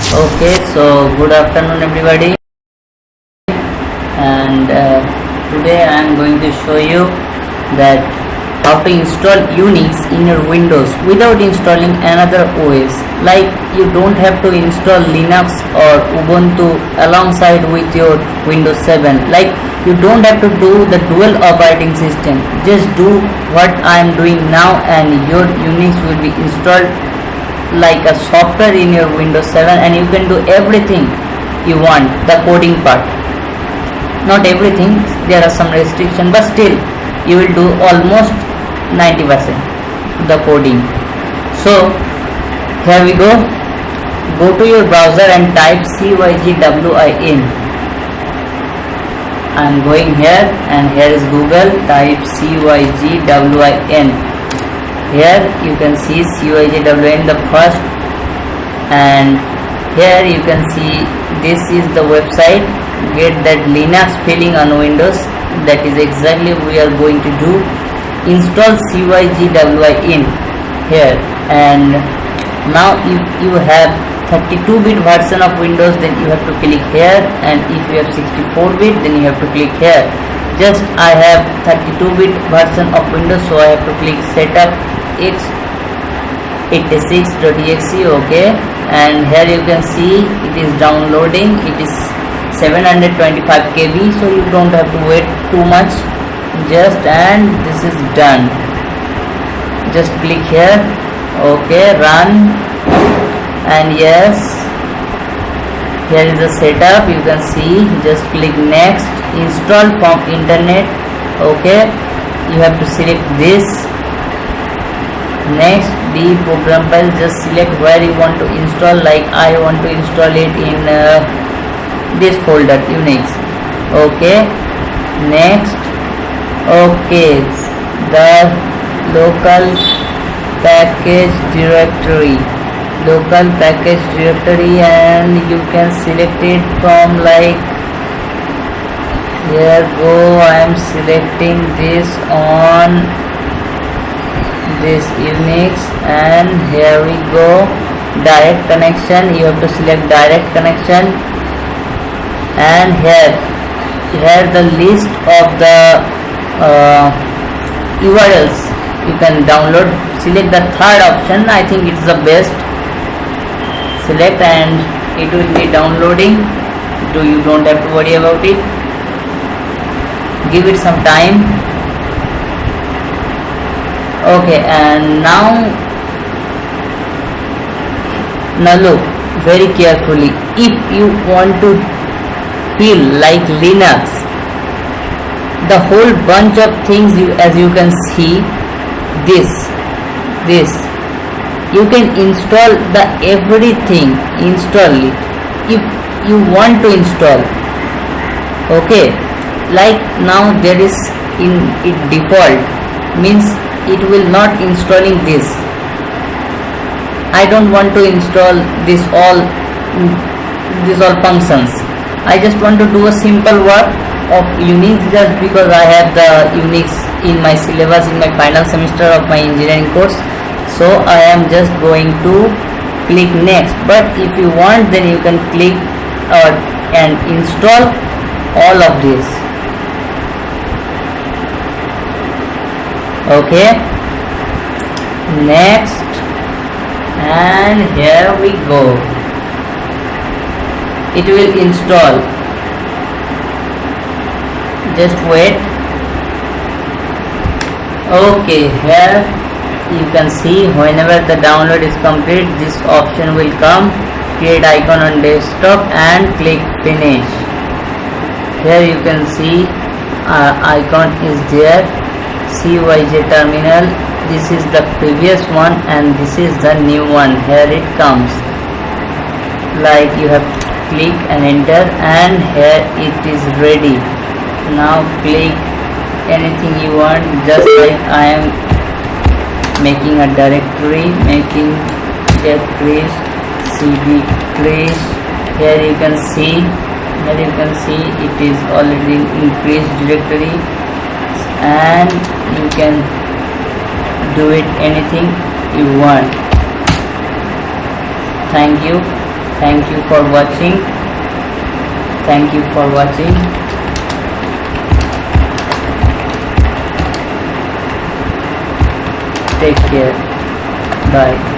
Okay, so good afternoon everybody, and today I am going to show you that how to install Unix in your Windows without installing another OS. Like, you don't have to install Linux or Ubuntu alongside with your Windows 7. Like, you don't have to do the dual operating system. Just do what I am doing now and your Unix will be installed like a software in your Windows 7, and you can do everything you want. The coding part, not everything, there are some restrictions, but still you will do almost 90% the coding. So here we go to your browser and type CYGWIN. I am going here, and here is Google. Type CYGWIN. Here you can see CYGWIN the first, and here you can see this is the website. Get that Linux feeling on Windows. That is exactly we are going to do. Install CYGWIN here, and now if you have 32-bit version of Windows, then you have to click here, and if you have 64-bit, then you have to click here. Just I have 32-bit version of Windows, so I have to click setup x86.exe. okay, and here you can see it is downloading. It is 725 KB, so you don't have to wait too much. Just, and this is done. Just click here, okay, run, and yes, here is the setup. You can see, just click next, install from internet. Okay, you have to select this. Next, the program file, just select where you want to install. Like, I want to install it in this folder, Unix. Okay, next, okay, the local package directory, and you can select it from, like, here go, I am selecting this on this Unix, and here we go, direct connection. You have to select direct connection, and here the list of the URLs you can download. Select the third option, I think it's the best. Select, and it will be downloading. You don't have to worry about it. Give it some time. Okay, and now look very carefully. If you want to feel like Linux, the whole bunch of things, as you can see, this you can install the everything. Install it if you want to install. Okay, like now there is in it default, means it will not installing this. I don't want to install this all functions. I just want to do a simple work of Unix, just because I have the Unix in my syllabus in my final semester of my engineering course. So I am just going to click next. But if you want, then you can click and install all of this. Okay, next, and here we go. It will install. Just wait. Okay, here you can see whenever the download is complete, this option will come, create icon on desktop, and click finish. Here you can see icon is there. CYJ terminal, this is the previous one and this is the new one. Here it comes, like you have to click and enter, and here it is ready. Now click anything you want, just like I am making a directory, making directories, cd trace. Here you can see it is already increased directory, and you can do it anything you want. Thank you. Thank you for watching. Thank you for watching. Take care. Bye.